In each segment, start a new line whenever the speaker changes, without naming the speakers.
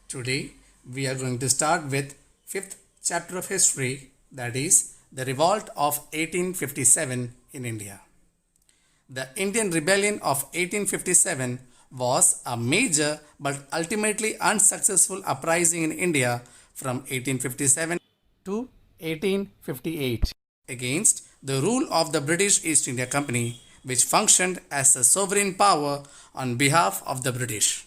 Today we are going to start with fifth chapter of history, that is the Revolt of 1857 in India. The Indian Rebellion of 1857 was a major but ultimately unsuccessful uprising in India from 1857 to 1858 against the rule of the British East India Company, which functioned as a sovereign power on behalf of the British.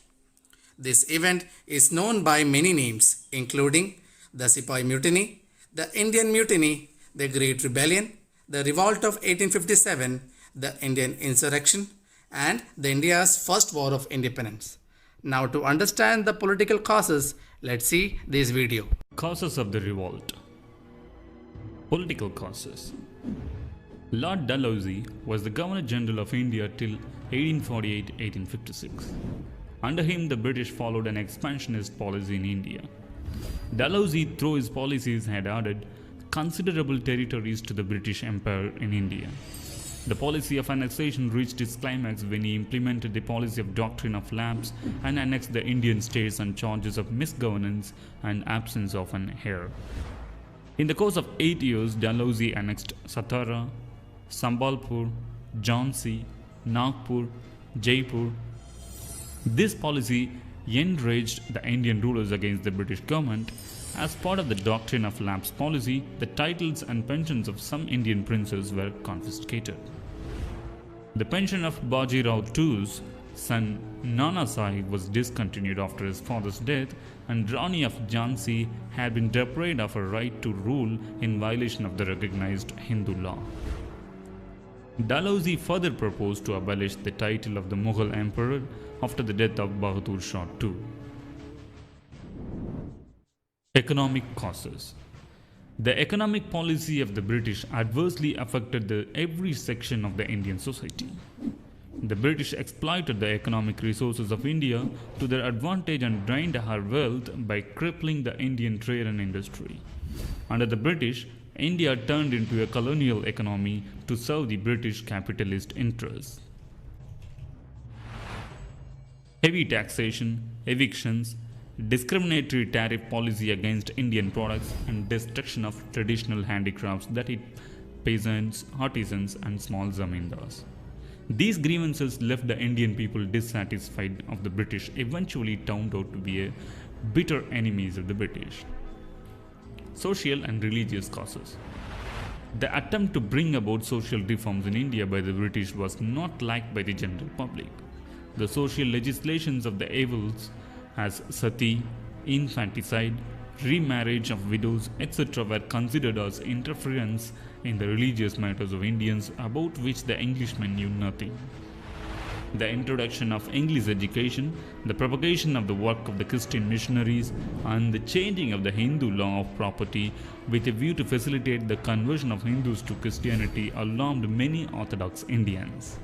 This event is known by many names, including the Sepoy Mutiny, the Indian Mutiny, the Great Rebellion, the Revolt of 1857, the Indian Insurrection, and the India's First War of Independence. Now, to understand the political causes, let's see this video.
Causes of the revolt. Political causes. Lord Dalhousie was the Governor General of India till 1848-1856. Under him, the British followed an expansionist policy in India. Dalhousie, through his policies, had added considerable territories to the British Empire in India. The policy of annexation reached its climax when he implemented the policy of doctrine of lapse and annexed the Indian states on charges of misgovernance and absence of an heir. In the course of 8 years, Dalhousie annexed Satara, Sambalpur, Jhansi, Nagpur, Jaipur. This policy enraged the Indian rulers against the British government. As part of the doctrine of lapse policy, the titles and pensions of some Indian princes were confiscated. The pension of Bajirao II's son Nana Sahib was discontinued after his father's death, and Rani of Jhansi had been deprived of her right to rule in violation of the recognized Hindu law. Dalhousie further proposed to abolish the title of the Mughal emperor after the death of Bahadur Shah II. Economic causes. The economic policy of the British adversely affected every section of the Indian society. The British exploited the economic resources of India to their advantage and drained her wealth by crippling the Indian trade and industry. Under the British, India turned into a colonial economy to serve the British capitalist interests. Heavy taxation, evictions, discriminatory tariff policy against Indian products, and destruction of traditional handicrafts that hit peasants, artisans, and small zamindars. These grievances left the Indian people dissatisfied of the British, eventually turned out to be bitter enemies of the British. Social and religious causes. The attempt to bring about social reforms in India by the British was not liked by the general public. The social legislations of the evils as sati, infanticide, remarriage of widows, etc. were considered as interference in the religious matters of Indians, about which the Englishmen knew nothing. The introduction of English education, the propagation of the work of the Christian missionaries, and the changing of the Hindu law of property with a view to facilitate the conversion of Hindus to Christianity alarmed many Orthodox Indians.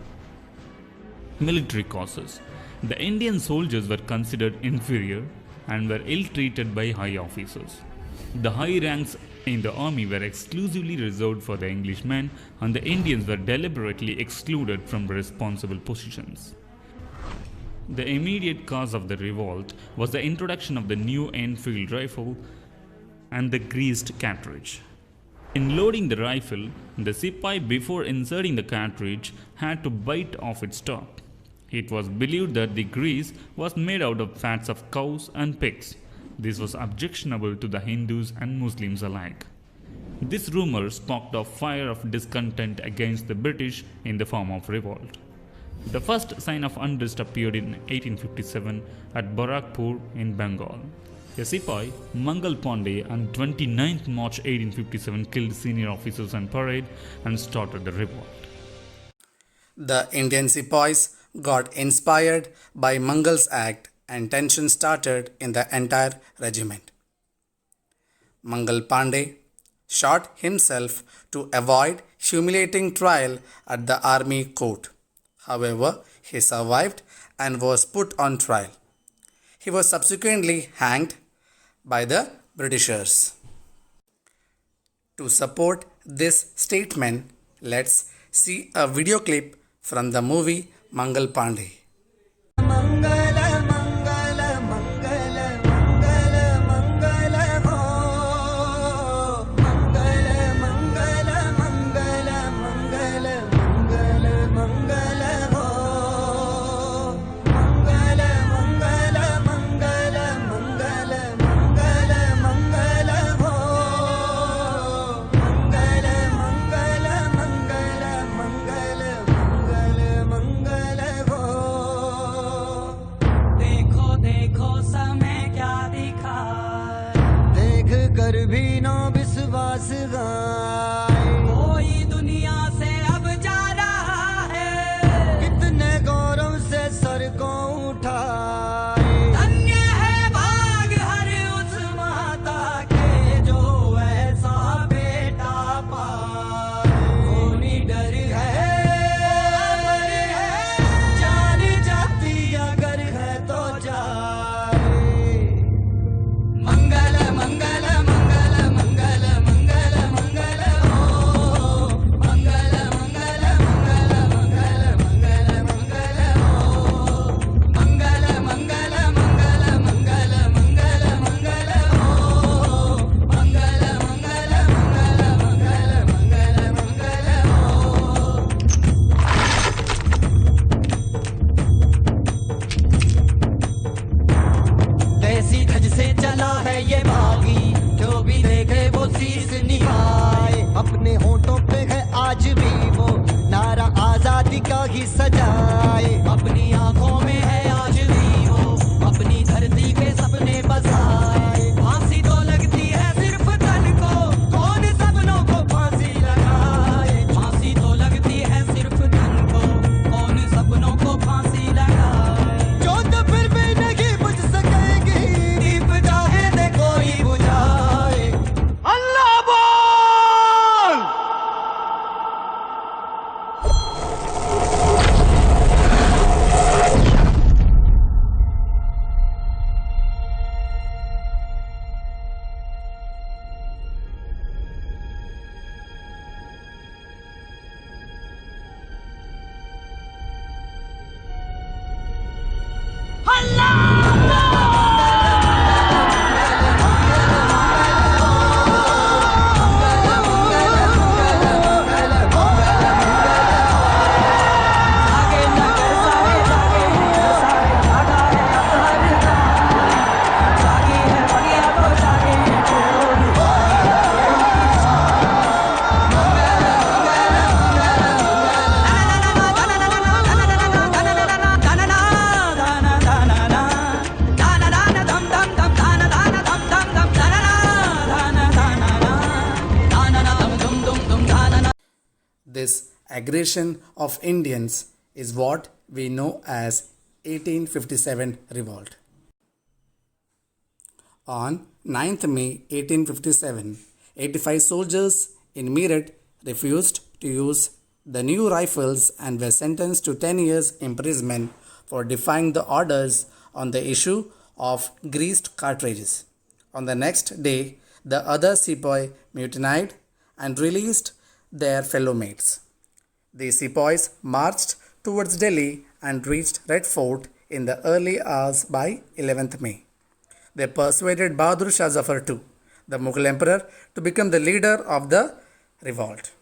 Military causes. The Indian soldiers were considered inferior and were ill-treated by high officers. The high ranks in the army were exclusively reserved for the Englishmen, and the Indians were deliberately excluded from responsible positions. The immediate cause of the revolt was the introduction of the new Enfield rifle and the greased cartridge. In loading the rifle, the Sepoy, before inserting the cartridge, had to bite off its top. It was believed that the grease was made out of fats of cows and pigs. This was objectionable to the Hindus and Muslims alike. This rumor sparked a fire of discontent against the British in the form of revolt. The first sign of unrest appeared in 1857 at Barakpur in Bengal. A Sepoy, Mangal Pandey, on 29th March 1857 killed senior officers on parade and started the revolt.
The Indian Sepoys got inspired by Mangal's act and tension started in the entire regiment. Mangal Pandey shot himself to avoid humiliating trial at the army court. However, he survived and was put on trial. He was subsequently hanged by the Britishers. To support this statement, let's see a video clip from the movie Mangal Pandey.
जाए। अपनी आंखों में है आज भी वो, अपनी धरती पे सपने बसाए। फांसी तो लगती है सिर्फ तन को, कौन सपनों को फांसी लगाए। फांसी तो लगती है सिर्फ तन को, कौन सपनों को फांसी लगाए। जोत फिर भी नहीं बुझ सकेगी, दीप चाहे दे कोई बुझाए। अल्लाह बोल।
This aggression of Indians is what we know as 1857 revolt. On 9th May 1857, 85 soldiers in Meerut refused to use the new rifles and were sentenced to 10 years imprisonment for defying the orders on the issue of greased cartridges. On the next day, the other sepoy mutinied and released their fellow mates. The sepoys marched towards Delhi and reached Red Fort in the early hours by 11th May. They persuaded Bahadur Shah Zafar II, the Mughal emperor, to become the leader of the revolt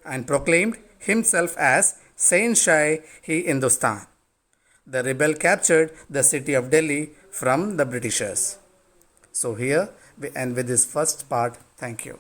and proclaimed himself as Sain-Shah-e Hindustan. The rebel captured the city of Delhi from the Britishers. So here we end with this first part. Thank you.